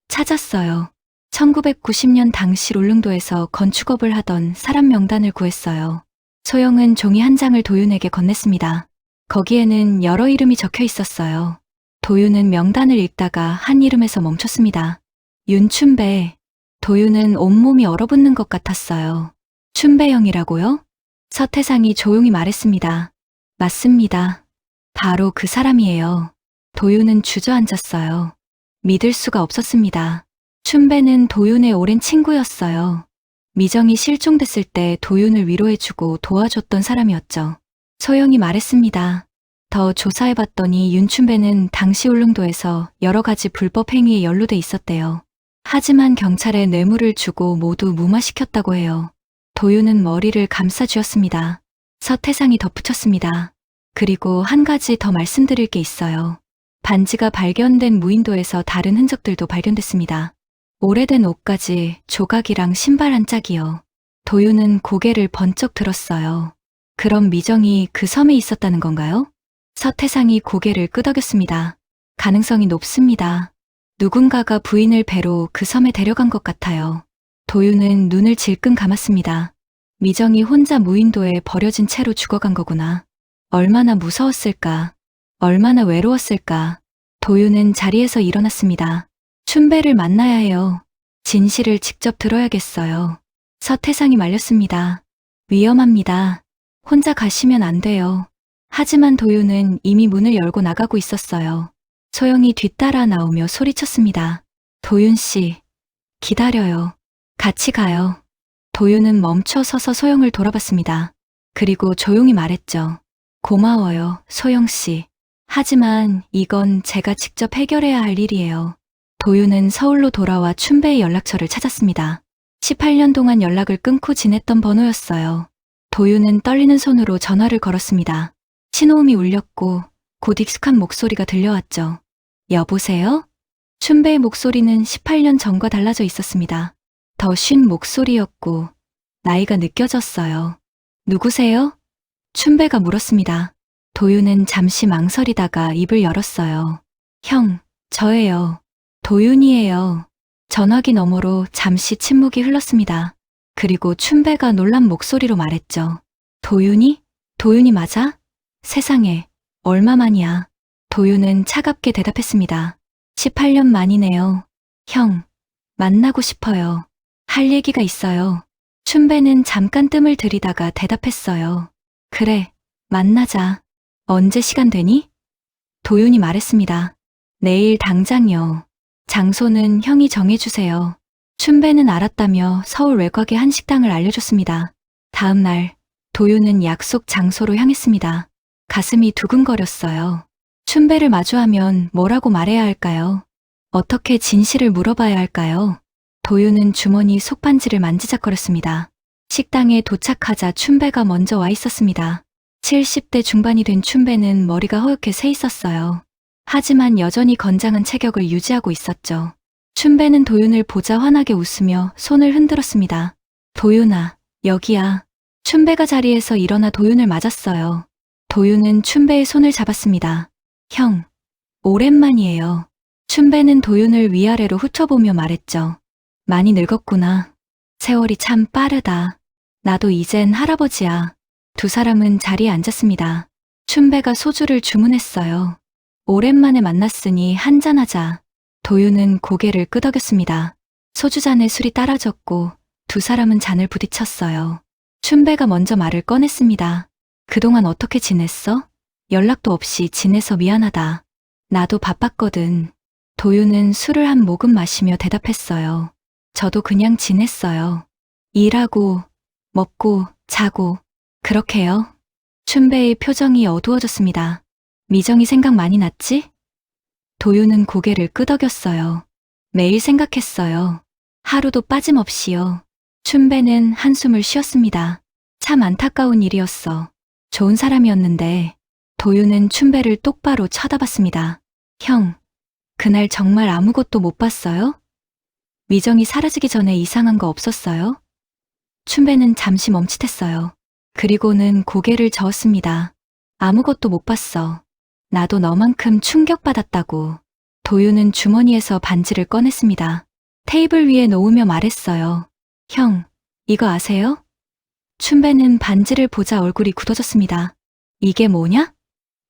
Speaker 1: 찾았어요. 1990년 당시 울릉도에서 건축업을 하던 사람 명단을 구했어요. 소영은 종이 한 장을 도윤에게 건넸습니다. 거기에는 여러 이름이 적혀 있었어요. 도윤은 명단을 읽다가 한 이름에서 멈췄습니다. 윤춘배. 도윤은 온몸이 얼어붙는 것 같았어요. 춘배영이라고요? 서태상이 조용히 말했습니다. 맞습니다. 바로 그 사람이에요. 도윤은 주저앉았어요. 믿을 수가 없었습니다. 춘배는 도윤의 오랜 친구였어요. 미정이 실종됐을 때 도윤을 위로해주고 도와줬던 사람이었죠. 소영이 말했습니다. 더 조사해봤더니 윤춘배는 당시 울릉도에서 여러 가지 불법 행위에 연루돼 있었대요. 하지만 경찰에 뇌물을 주고 모두 무마시켰다고 해요. 도윤은 머리를 감싸쥐었습니다. 서태상이 덧붙였습니다. 그리고 한 가지 더 말씀드릴 게 있어요. 반지가 발견된 무인도에서 다른 흔적들도 발견됐습니다. 오래된 옷가지, 조각이랑 신발 한 짝이요. 도윤은 고개를 번쩍 들었어요. 그럼 미정이 그 섬에 있었다는 건가요? 서태상이 고개를 끄덕였습니다. 가능성이 높습니다. 누군가가 부인을 배로 그 섬에 데려간 것 같아요. 도윤은 눈을 질끈 감았습니다. 미정이 혼자 무인도에 버려진 채로 죽어간 거구나. 얼마나 무서웠을까. 얼마나 외로웠을까. 도윤은 자리에서 일어났습니다. 춘배를 만나야 해요. 진실을 직접 들어야겠어요. 서태상이 말렸습니다. 위험합니다. 혼자 가시면 안 돼요. 하지만 도윤은 이미 문을 열고 나가고 있었어요. 소영이 뒤따라 나오며 소리쳤습니다. 도윤 씨, 기다려요. 같이 가요. 도윤은 멈춰 서서 소영을 돌아봤습니다. 그리고 조용히 말했죠. 고마워요, 소영 씨. 하지만 이건 제가 직접 해결해야 할 일이에요. 도윤은 서울로 돌아와 춘배의 연락처를 찾았습니다. 18년 동안 연락을 끊고 지냈던 번호였어요. 도윤은 떨리는 손으로 전화를 걸었습니다. 신호음이 울렸고 곧 익숙한 목소리가 들려왔죠. 여보세요? 춘배의 목소리는 18년 전과 달라져 있었습니다. 더 쉰 목소리였고 나이가 느껴졌어요. 누구세요? 춘배가 물었습니다. 도윤은 잠시 망설이다가 입을 열었어요. 형, 저예요. 도윤이에요. 전화기 너머로 잠시 침묵이 흘렀습니다. 그리고 춘배가 놀란 목소리로 말했죠. 도윤이? 도윤이 맞아? 세상에, 얼마만이야. 도윤은 차갑게 대답했습니다. 18년 만이네요. 형, 만나고 싶어요. 할 얘기가 있어요. 춘배는 잠깐 뜸을 들이다가 대답했어요. 그래, 만나자. 언제 시간 되니? 도윤이 말했습니다. 내일 당장요. 장소는 형이 정해주세요. 춘배는 알았다며 서울 외곽의 한 식당을 알려줬습니다. 다음 날, 도윤은 약속 장소로 향했습니다. 가슴이 두근거렸어요. 춘배를 마주하면 뭐라고 말해야 할까요? 어떻게 진실을 물어봐야 할까요? 도윤은 주머니 속반지를 만지작거렸습니다. 식당에 도착하자 춘배가 먼저 와 있었습니다. 70대 중반이 된 춘배는 머리가 허옇게 새 있었어요. 하지만 여전히 건장한 체격을 유지하고 있었죠. 춘배는 도윤을 보자 환하게 웃으며 손을 흔들었습니다. 도윤아, 여기야. 춘배가 자리에서 일어나 도윤을 맞았어요. 도윤은 춘배의 손을 잡았습니다. 형, 오랜만이에요. 춘배는 도윤을 위아래로 훑어보며 말했죠. 많이 늙었구나. 세월이 참 빠르다. 나도 이젠 할아버지야. 두 사람은 자리에 앉았습니다. 춘배가 소주를 주문했어요. 오랜만에 만났으니 한잔하자. 도윤은 고개를 끄덕였습니다. 소주잔에 술이 따라졌고 두 사람은 잔을 부딪혔어요. 춘배가 먼저 말을 꺼냈습니다. 그동안 어떻게 지냈어? 연락도 없이 지내서 미안하다. 나도 바빴거든. 도윤은 술을 한 모금 마시며 대답했어요. 저도 그냥 지냈어요. 일하고, 먹고, 자고, 그렇게요. 춘배의 표정이 어두워졌습니다. 미정이 생각 많이 났지? 도윤은 고개를 끄덕였어요. 매일 생각했어요. 하루도 빠짐없이요. 춘배는 한숨을 쉬었습니다. 참 안타까운 일이었어. 좋은 사람이었는데. 도윤은 춘배를 똑바로 쳐다봤습니다. 형, 그날 정말 아무것도 못 봤어요? 미정이 사라지기 전에 이상한 거 없었어요? 춘배는 잠시 멈칫했어요. 그리고는 고개를 저었습니다. 아무것도 못 봤어. 나도 너만큼 충격받았다고. 도윤은 주머니에서 반지를 꺼냈습니다. 테이블 위에 놓으며 말했어요. 형, 이거 아세요? 춘배는 반지를 보자 얼굴이 굳어졌습니다. 이게 뭐냐?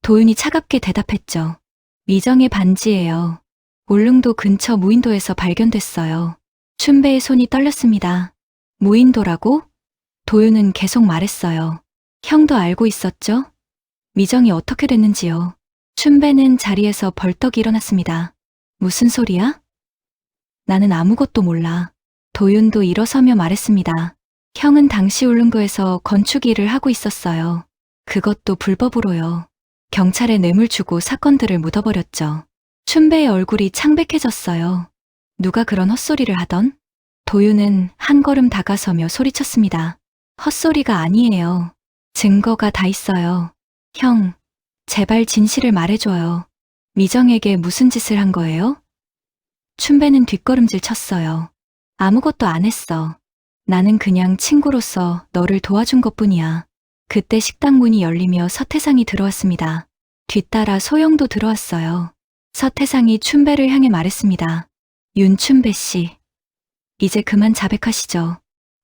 Speaker 1: 도윤이 차갑게 대답했죠. 미정의 반지예요. 울릉도 근처 무인도에서 발견됐어요. 춘배의 손이 떨렸습니다. 무인도라고? 도윤은 계속 말했어요. 형도 알고 있었죠? 미정이 어떻게 됐는지요. 춘배는 자리에서 벌떡 일어났습니다. 무슨 소리야? 나는 아무것도 몰라. 도윤도 일어서며 말했습니다. 형은 당시 울릉도에서 건축 일을 하고 있었어요. 그것도 불법으로요. 경찰에 뇌물 주고 사건들을 묻어버렸죠. 춘배의 얼굴이 창백해졌어요. 누가 그런 헛소리를 하던? 도윤은 한 걸음 다가서며 소리쳤습니다. 헛소리가 아니에요. 증거가 다 있어요. 형, 제발 진실을 말해줘요. 미정에게 무슨 짓을 한 거예요? 춘배는 뒷걸음질 쳤어요. 아무것도 안 했어. 나는 그냥 친구로서 너를 도와준 것뿐이야. 그때 식당 문이 열리며 서태상이 들어왔습니다. 뒤따라 소영도 들어왔어요. 서태상이 춘배를 향해 말했습니다. 윤춘배 씨, 이제 그만 자백하시죠.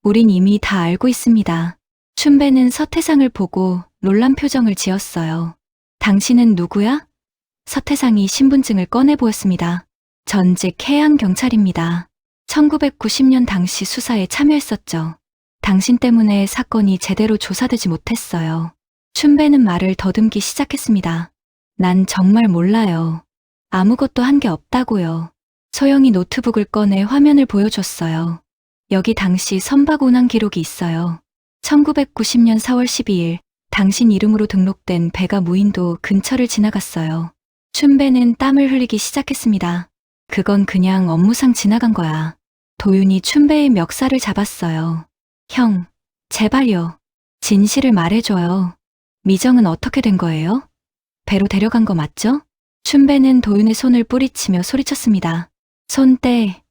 Speaker 1: 우린 이미 다 알고 있습니다. 춘배는 서태상을 보고 놀란 표정을 지었어요. 당신은 누구야? 서태상이 신분증을 꺼내 보였습니다. 전직 해양경찰입니다. 1990년 당시 수사에 참여했었죠. 당신 때문에 사건이 제대로 조사되지 못했어요. 춘배는 말을 더듬기 시작했습니다. 난 정말 몰라요. 아무것도 한 게 없다고요. 소영이 노트북을 꺼내 화면을 보여줬어요. 여기 당시 선박 운항 기록이 있어요. 1990년 4월 12일 당신 이름으로 등록된 배가 무인도 근처를 지나갔어요. 춘배는 땀을 흘리기 시작했습니다. 그건 그냥 업무상 지나간 거야. 도윤이 춘배의 멱살을 잡았어요. 형, 제발요. 진실을 말해줘요. 미정은 어떻게 된 거예요? 배로 데려간 거 맞죠? 춘배는 도윤의 손을 뿌리치며 소리쳤습니다. 손 떼.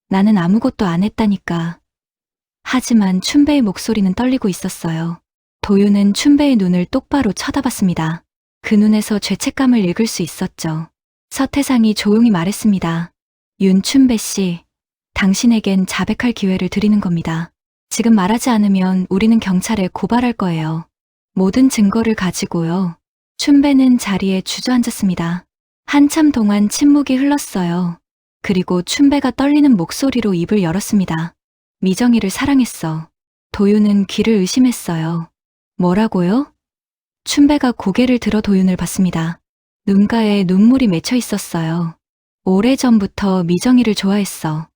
Speaker 1: 나는 아무것도 안 했다니까. 하지만 춘배의 목소리는 떨리고 있었어요. 도윤은 춘배의 눈을 똑바로 쳐다봤습니다. 그 눈에서 죄책감을 읽을 수 있었죠. 서태상이 조용히 말했습니다. 윤춘배 씨, 당신에겐 자백할 기회를 드리는 겁니다. 지금 말하지 않으면 우리는 경찰에 고발할 거예요. 모든 증거를 가지고요. 춘배는 자리에 주저앉았습니다. 한참 동안 침묵이 흘렀어요. 그리고 춘배가 떨리는 목소리로 입을 열었습니다. 미정이를 사랑했어. 도윤은 귀를 의심했어요. 뭐라고요? 춘배가 고개를 들어 도윤을 봤습니다. 눈가에 눈물이 맺혀 있었어요. 오래전부터 미정이를 좋아했어.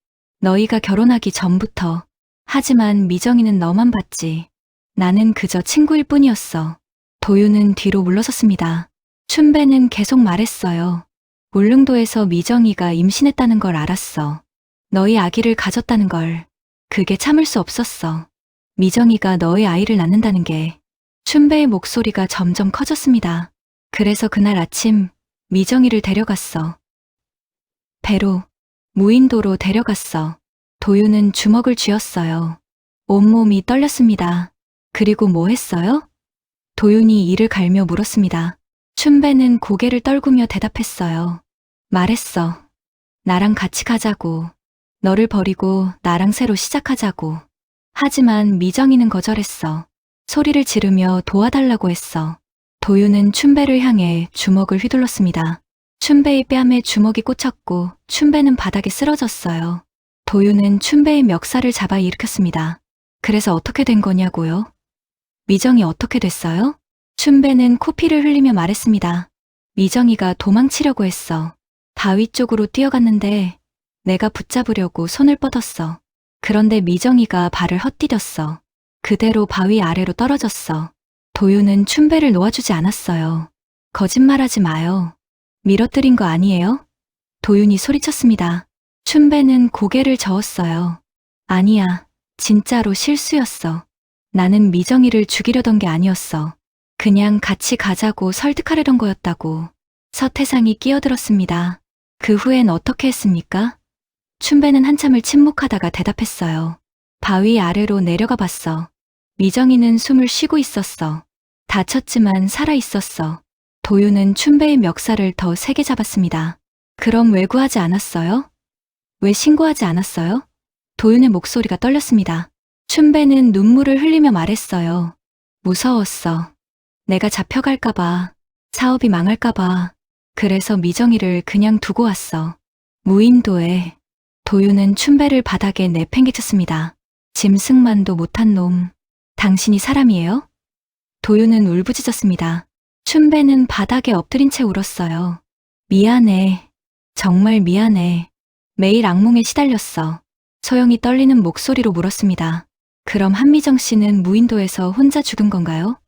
Speaker 1: 너희가 결혼하기 전부터. 하지만 미정이는 너만 봤지. 나는 그저 친구일 뿐이었어. 도윤은 뒤로 물러섰습니다. 춘배는 계속 말했어요. 울릉도에서 미정이가 임신했다는 걸 알았어. 너희 아기를 가졌다는 걸. 그게 참을 수 없었어. 미정이가 너의 아이를 낳는다는 게. 춘배의 목소리가 점점 커졌습니다. 그래서 그날 아침 미정이를 데려갔어. 배로, 무인도로 데려갔어. 도윤은 주먹을 쥐었어요. 온몸이 떨렸습니다. 그리고 뭐 했어요? 도윤이 이를 갈며 물었습니다. 춘배는 고개를 떨구며 대답했어요. 말했어. 나랑 같이 가자고. 너를 버리고 나랑 새로 시작하자고. 하지만 미정이는 거절했어. 소리를 지르며 도와달라고 했어. 도윤은 춘배를 향해 주먹을 휘둘렀습니다. 춘배의 뺨에 주먹이 꽂혔고 춘배는 바닥에 쓰러졌어요. 도윤은 춘배의 멱살을 잡아 일으켰습니다. 그래서 어떻게 된 거냐고요? 미정이 어떻게 됐어요? 춘배는 코피를 흘리며 말했습니다. 미정이가 도망치려고 했어. 바위 쪽으로 뛰어갔는데 내가 붙잡으려고 손을 뻗었어. 그런데 미정이가 발을 헛디뎠어. 그대로 바위 아래로 떨어졌어. 도윤은 춘배를 놓아주지 않았어요. 거짓말하지 마요. 밀어뜨린 거 아니에요? 도윤이 소리쳤습니다. 춘배는 고개를 저었어요. 아니야, 진짜로 실수였어. 나는 미정이를 죽이려던 게 아니었어. 그냥 같이 가자고 설득하려던 거였다고. 서태상이 끼어들었습니다. 그 후엔 어떻게 했습니까? 춘배는 한참을 침묵하다가 대답했어요. 바위 아래로 내려가 봤어. 미정이는 숨을 쉬고 있었어. 다쳤지만 살아 있었어. 도윤은 춘배의 멱살을 더 세게 잡았습니다. 그럼 왜 구하지 않았어요? 왜 신고하지 않았어요? 도윤의 목소리가 떨렸습니다. 춘배는 눈물을 흘리며 말했어요. 무서웠어. 내가 잡혀갈까봐, 사업이 망할까봐. 그래서 미정이를 그냥 두고 왔어. 무인도에. 도윤은 춘배를 바닥에 내팽개쳤습니다. 짐승만도 못한 놈. 당신이 사람이에요? 도윤은 울부짖었습니다. 춘배는 바닥에 엎드린 채 울었어요. 미안해. 정말 미안해. 매일 악몽에 시달렸어. 소영이 떨리는 목소리로 물었습니다. 그럼 한미정 씨는 무인도에서 혼자 죽은 건가요?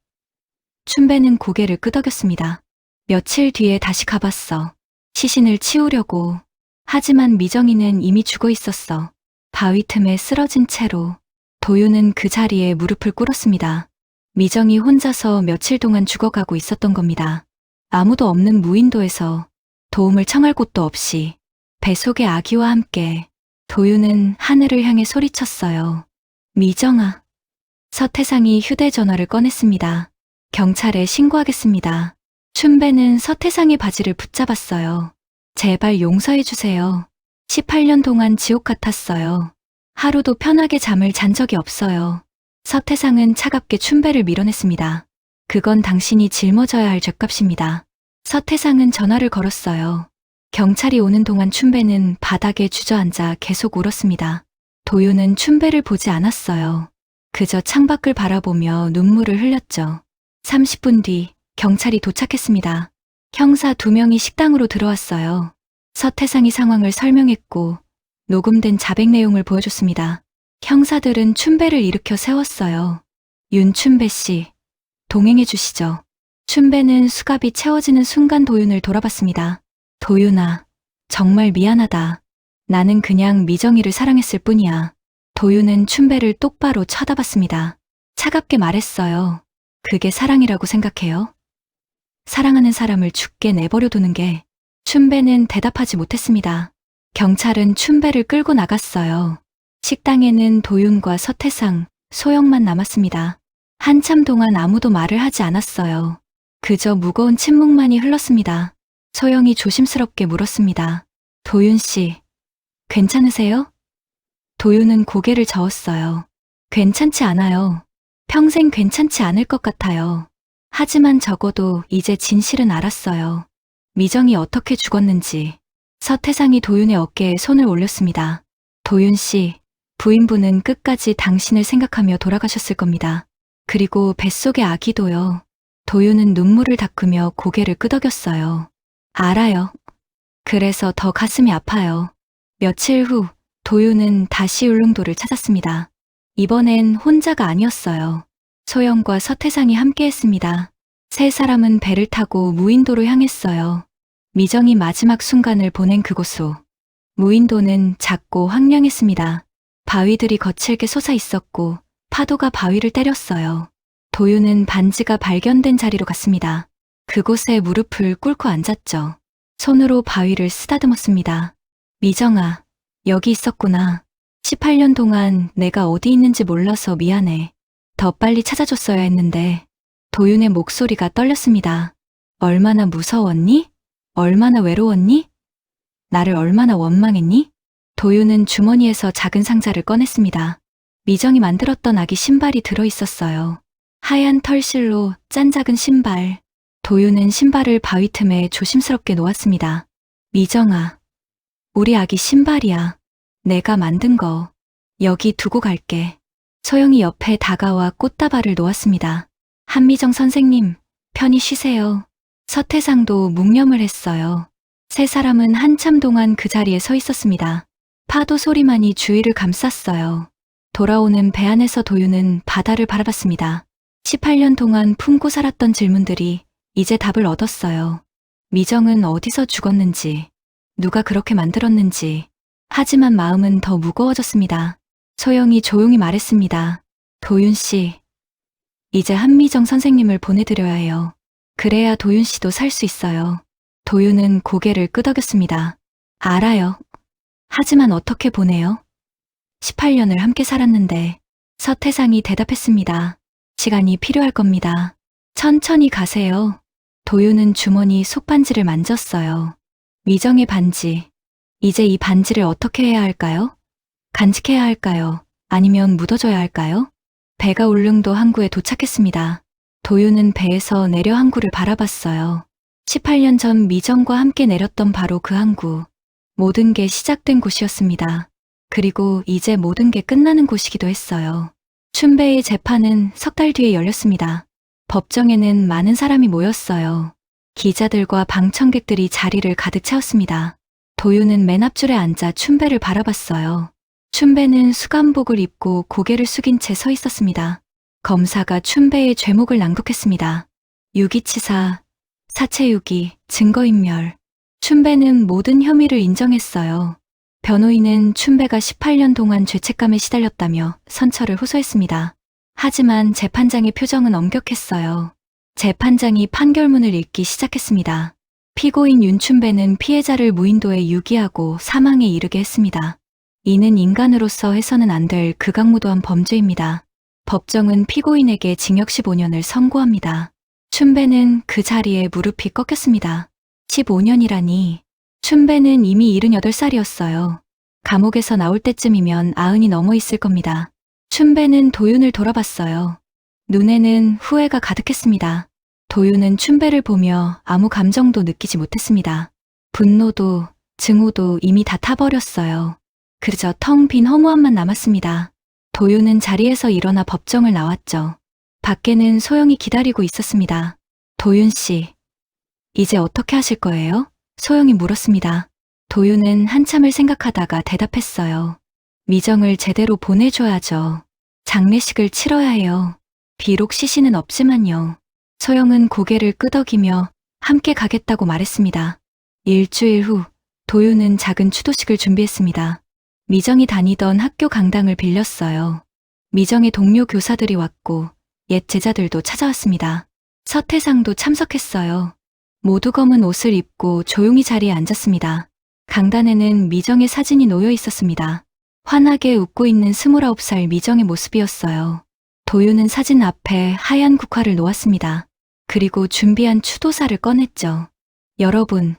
Speaker 1: 춘배는 고개를 끄덕였습니다. 며칠 뒤에 다시 가봤어. 시신을 치우려고. 하지만 미정이는 이미 죽어 있었어. 바위 틈에 쓰러진 채로. 도윤은 그 자리에 무릎을 꿇었습니다. 미정이 혼자서 며칠 동안 죽어가고 있었던 겁니다. 아무도 없는 무인도에서 도움을 청할 곳도 없이 뱃속의 아기와 함께 도윤은 하늘을 향해 소리쳤어요. 미정아. 서태상이 휴대전화를 꺼냈습니다. 경찰에 신고하겠습니다. 춘배는 서태상의 바지를 붙잡았어요. 제발 용서해주세요. 18년 동안 지옥 같았어요. 하루도 편하게 잠을 잔 적이 없어요. 서태상은 차갑게 춘배를 밀어냈습니다. 그건 당신이 짊어져야 할 죗값입니다. 서태상은 전화를 걸었어요. 경찰이 오는 동안 춘배는 바닥에 주저앉아 계속 울었습니다. 도윤은 춘배를 보지 않았어요. 그저 창밖을 바라보며 눈물을 흘렸죠. 30분 뒤 경찰이 도착했습니다. 형사 2명이 식당으로 들어왔어요. 서태상이 상황을 설명했고 녹음된 자백 내용을 보여줬습니다. 형사들은 춘배를 일으켜 세웠어요. 윤춘배 씨, 동행해 주시죠. 춘배는 수갑이 채워지는 순간 도윤을 돌아봤습니다. 도윤아, 정말 미안하다. 나는 그냥 미정이를 사랑했을 뿐이야. 도윤은 춘배를 똑바로 쳐다봤습니다. 차갑게 말했어요. 그게 사랑이라고 생각해요? 사랑하는 사람을 죽게 내버려 두는 게. 춘배는 대답하지 못했습니다. 경찰은 춘배를 끌고 나갔어요. 식당에는 도윤과 서태상, 소영만 남았습니다. 한참 동안 아무도 말을 하지 않았어요. 그저 무거운 침묵만이 흘렀습니다. 소영이 조심스럽게 물었습니다. 도윤 씨, 괜찮으세요? 도윤은 고개를 저었어요. 괜찮지 않아요. 평생 괜찮지 않을 것 같아요. 하지만 적어도 이제 진실은 알았어요. 미정이 어떻게 죽었는지. 서태상이 도윤의 어깨에 손을 올렸습니다. 도윤 씨, 부인분은 끝까지 당신을 생각하며 돌아가셨을 겁니다. 그리고 뱃속의 아기도요. 도윤은 눈물을 닦으며 고개를 끄덕였어요. 알아요. 그래서 더 가슴이 아파요. 며칠 후 도윤은 다시 울릉도를 찾았습니다. 이번엔 혼자가 아니었어요. 소영과 서태상이 함께했습니다. 세 사람은 배를 타고 무인도로 향했어요. 미정이 마지막 순간을 보낸 그곳으로. 무인도는 작고 황량했습니다. 바위들이 거칠게 솟아 있었고 파도가 바위를 때렸어요. 도윤은 반지가 발견된 자리로 갔습니다. 그곳에 무릎을 꿇고 앉았죠. 손으로 바위를 쓰다듬었습니다. 미정아, 여기 있었구나. 18년 동안 내가 어디 있는지 몰라서 미안해. 더 빨리 찾아줬어야 했는데. 도윤의 목소리가 떨렸습니다. 얼마나 무서웠니? 얼마나 외로웠니? 나를 얼마나 원망했니? 도윤은 주머니에서 작은 상자를 꺼냈습니다. 미정이 만들었던 아기 신발이 들어있었어요. 하얀 털실로 짠 작은 신발. 도윤은 신발을 바위 틈에 조심스럽게 놓았습니다. 미정아, 우리 아기 신발이야. 내가 만든 거. 여기 두고 갈게. 소영이 옆에 다가와 꽃다발을 놓았습니다. 한미정 선생님, 편히 쉬세요. 서태상도 묵념을 했어요. 세 사람은 한참 동안 그 자리에 서 있었습니다. 파도 소리만이 주위를 감쌌어요. 돌아오는 배 안에서 도윤은 바다를 바라봤습니다. 18년 동안 품고 살았던 질문들이 이제 답을 얻었어요. 미정은 어디서 죽었는지, 누가 그렇게 만들었는지. 하지만 마음은 더 무거워졌습니다. 소영이 조용히 말했습니다. 도윤 씨, 이제 한미정 선생님을 보내드려야 해요. 그래야 도윤 씨도 살 수 있어요. 도윤은 고개를 끄덕였습니다. 알아요. 하지만 어떻게 보내요? 18년을 함께 살았는데. 서태상이 대답했습니다. 시간이 필요할 겁니다. 천천히 가세요. 도윤은 주머니 속반지를 만졌어요. 미정의 반지. 이제 이 반지를 어떻게 해야 할까요? 간직해야 할까요? 아니면 묻어줘야 할까요? 배가 울릉도 항구에 도착했습니다. 도윤은 배에서 내려 항구를 바라봤어요. 18년 전 미정과 함께 내렸던 바로 그 항구. 모든 게 시작된 곳이었습니다. 그리고 이제 모든 게 끝나는 곳이기도 했어요. 춘배의 재판은 석 달 뒤에 열렸습니다. 법정에는 많은 사람이 모였어요. 기자들과 방청객들이 자리를 가득 채웠습니다. 도윤은 맨 앞줄에 앉아 춘배를 바라봤어요. 춘배는 수감복을 입고 고개를 숙인 채 서 있었습니다. 검사가 춘배의 죄목을 낭독했습니다. 유기치사, 사체유기, 증거인멸. 춘배는 모든 혐의를 인정했어요. 변호인은 춘배가 18년 동안 죄책감에 시달렸다며 선처를 호소했습니다. 하지만 재판장의 표정은 엄격했어요. 재판장이 판결문을 읽기 시작했습니다. 피고인 윤춘배는 피해자를 무인도에 유기하고 사망에 이르게 했습니다. 이는 인간으로서 해서는 안 될 극악무도한 범죄입니다. 법정은 피고인에게 징역 15년을 선고합니다. 춘배는 그 자리에 무릎이 꺾였습니다. 15년이라니. 춘배는 이미 78살이었어요. 감옥에서 나올 때쯤이면 90이 넘어 있을 겁니다. 춘배는 도윤을 돌아봤어요. 눈에는 후회가 가득했습니다. 도윤은 춘배를 보며 아무 감정도 느끼지 못했습니다. 분노도 증오도 이미 다 타버렸어요. 그저 텅 빈 허무함만 남았습니다. 도윤은 자리에서 일어나 법정을 나왔죠. 밖에는 소영이 기다리고 있었습니다. 도윤 씨, 이제 어떻게 하실 거예요? 소영이 물었습니다. 도윤은 한참을 생각하다가 대답했어요. 미정을 제대로 보내줘야죠. 장례식을 치러야 해요. 비록 시신은 없지만요. 소영은 고개를 끄덕이며 함께 가겠다고 말했습니다. 일주일 후 도윤은 작은 추도식을 준비했습니다. 미정이 다니던 학교 강당을 빌렸어요. 미정의 동료 교사들이 왔고 옛 제자들도 찾아왔습니다. 서태상도 참석했어요. 모두 검은 옷을 입고 조용히 자리에 앉았습니다. 강단에는 미정의 사진이 놓여 있었습니다. 환하게 웃고 있는 29살 미정의 모습이었어요. 도윤은 사진 앞에 하얀 국화를 놓았습니다. 그리고 준비한 추도사를 꺼냈죠. 여러분,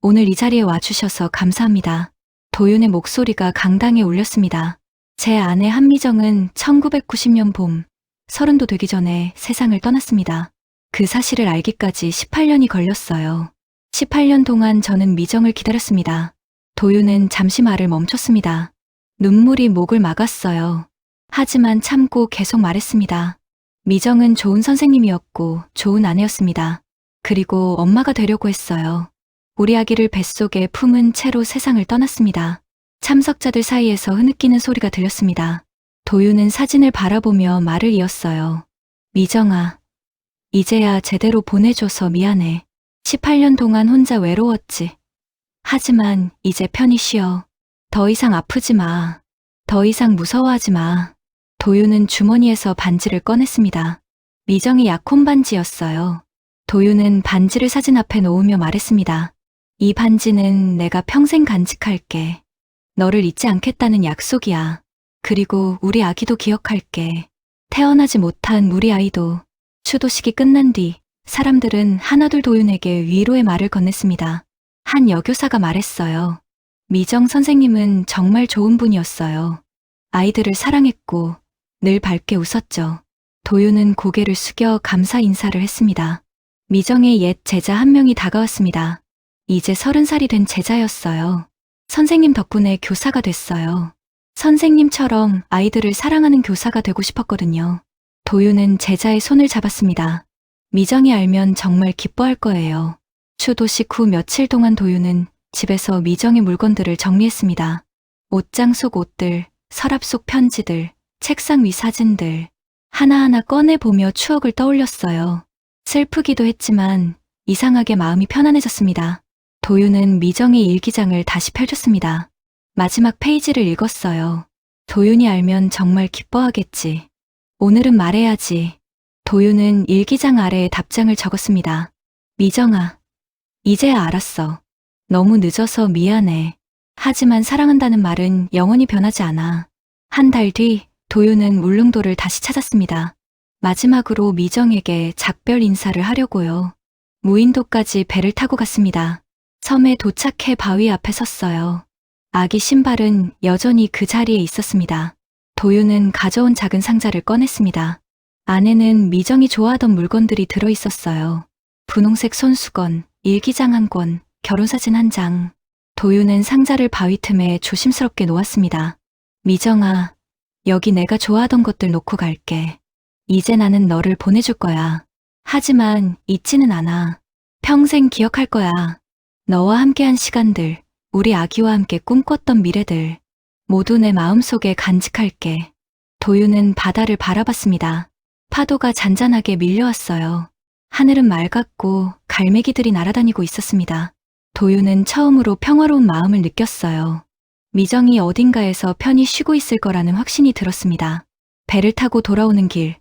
Speaker 1: 오늘 이 자리에 와주셔서 감사합니다. 도윤의 목소리가 강당에 울렸습니다. 제 아내 한미정은 1990년 봄, 30도 되기 전에 세상을 떠났습니다. 그 사실을 알기까지 18년이 걸렸어요. 18년 동안 저는 미정을 기다렸습니다. 도윤은 잠시 말을 멈췄습니다. 눈물이 목을 막았어요. 하지만 참고 계속 말했습니다. 미정은 좋은 선생님이었고 좋은 아내였습니다. 그리고 엄마가 되려고 했어요. 우리 아기를 뱃속에 품은 채로 세상을 떠났습니다. 참석자들 사이에서 흐느끼는 소리가 들렸습니다. 도윤은 사진을 바라보며 말을 이었어요. 미정아, 이제야 제대로 보내줘서 미안해. 18년 동안 혼자 외로웠지. 하지만 이제 편히 쉬어. 더 이상 아프지 마. 더 이상 무서워하지 마. 도윤은 주머니에서 반지를 꺼냈습니다. 미정의 약혼 반지였어요. 도윤은 반지를 사진 앞에 놓으며 말했습니다. 이 반지는 내가 평생 간직할게. 너를 잊지 않겠다는 약속이야. 그리고 우리 아기도 기억할게. 태어나지 못한 우리 아이도. 추도식이 끝난 뒤 사람들은 하나둘 도윤에게 위로의 말을 건넸습니다. 한 여교사가 말했어요. 미정 선생님은 정말 좋은 분이었어요. 아이들을 사랑했고 늘 밝게 웃었죠. 도윤은 고개를 숙여 감사 인사를 했습니다. 미정의 옛 제자 한 명이 다가왔습니다. 이제 30살이 된 제자였어요. 선생님 덕분에 교사가 됐어요. 선생님처럼 아이들을 사랑하는 교사가 되고 싶었거든요. 도윤은 제자의 손을 잡았습니다. 미정이 알면 정말 기뻐할 거예요. 추도식 후 며칠 동안 도윤은 집에서 미정의 물건들을 정리했습니다. 옷장 속 옷들, 서랍 속 편지들, 책상 위 사진들, 하나하나 꺼내보며 추억을 떠올렸어요. 슬프기도 했지만 이상하게 마음이 편안해졌습니다. 도윤은 미정의 일기장을 다시 펼쳤습니다. 마지막 페이지를 읽었어요. 도윤이 알면 정말 기뻐하겠지. 오늘은 말해야지. 도윤은 일기장 아래에 답장을 적었습니다. 미정아, 이제야 알았어. 너무 늦어서 미안해. 하지만 사랑한다는 말은 영원히 변하지 않아. 한 달 뒤 도윤은 울릉도를 다시 찾았습니다. 마지막으로 미정에게 작별 인사를 하려고요. 무인도까지 배를 타고 갔습니다. 섬에 도착해 바위 앞에 섰어요. 아기 신발은 여전히 그 자리에 있었습니다. 도윤은 가져온 작은 상자를 꺼냈습니다. 안에는 미정이 좋아하던 물건들이 들어있었어요. 분홍색 손수건, 일기장 한 권, 결혼사진 한 장. 도윤은 상자를 바위 틈에 조심스럽게 놓았습니다. 미정아, 여기 내가 좋아하던 것들 놓고 갈게. 이제 나는 너를 보내줄 거야. 하지만 잊지는 않아. 평생 기억할 거야. 너와 함께한 시간들, 우리 아기와 함께 꿈꿨던 미래들, 모두 내 마음속에 간직할게. 도윤은 바다를 바라봤습니다. 파도가 잔잔하게 밀려왔어요. 하늘은 맑았고 갈매기들이 날아다니고 있었습니다. 도윤은 처음으로 평화로운 마음을 느꼈어요. 미정이 어딘가에서 편히 쉬고 있을 거라는 확신이 들었습니다. 배를 타고 돌아오는 길,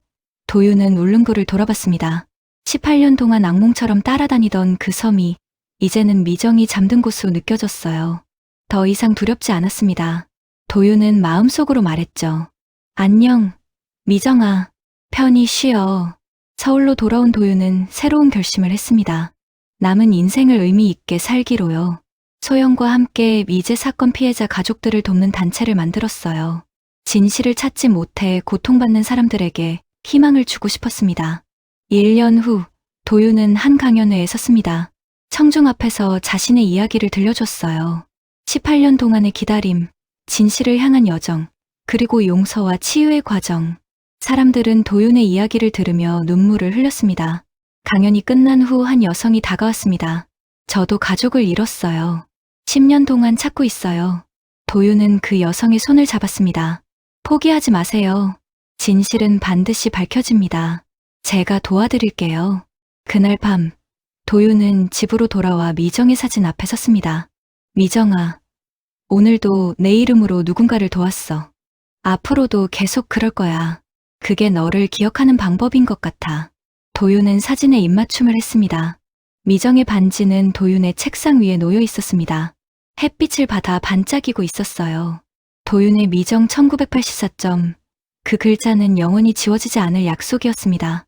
Speaker 1: 도윤은 울릉도를 돌아봤습니다. 18년 동안 악몽처럼 따라다니던 그 섬이 이제는 미정이 잠든 곳으로 느껴졌어요. 더 이상 두렵지 않았습니다. 도윤은 마음속으로 말했죠. 안녕, 미정아. 편히 쉬어. 서울로 돌아온 도윤은 새로운 결심을 했습니다. 남은 인생을 의미 있게 살기로요. 소영과 함께 미제 사건 피해자 가족들을 돕는 단체를 만들었어요. 진실을 찾지 못해 고통받는 사람들에게 희망을 주고 싶었습니다. 1년 후 도윤은 한 강연회에 섰습니다. 청중 앞에서 자신의 이야기를 들려줬어요. 18년 동안의 기다림, 진실을 향한 여정, 그리고 용서와 치유의 과정. 사람들은 도윤의 이야기를 들으며 눈물을 흘렸습니다. 강연이 끝난 후 한 여성이 다가왔습니다. 저도 가족을 잃었어요. 10년 동안 찾고 있어요. 도윤은 그 여성의 손을 잡았습니다. 포기하지 마세요. 진실은 반드시 밝혀집니다. 제가 도와드릴게요. 그날 밤, 도윤은 집으로 돌아와 미정의 사진 앞에 섰습니다. 미정아, 오늘도 내 이름으로 누군가를 도왔어. 앞으로도 계속 그럴 거야. 그게 너를 기억하는 방법인 것 같아. 도윤은 사진에 입맞춤을 했습니다. 미정의 반지는 도윤의 책상 위에 놓여 있었습니다. 햇빛을 받아 반짝이고 있었어요. 도윤의 미정 1984점. 그 글자는 영원히 지워지지 않을 약속이었습니다.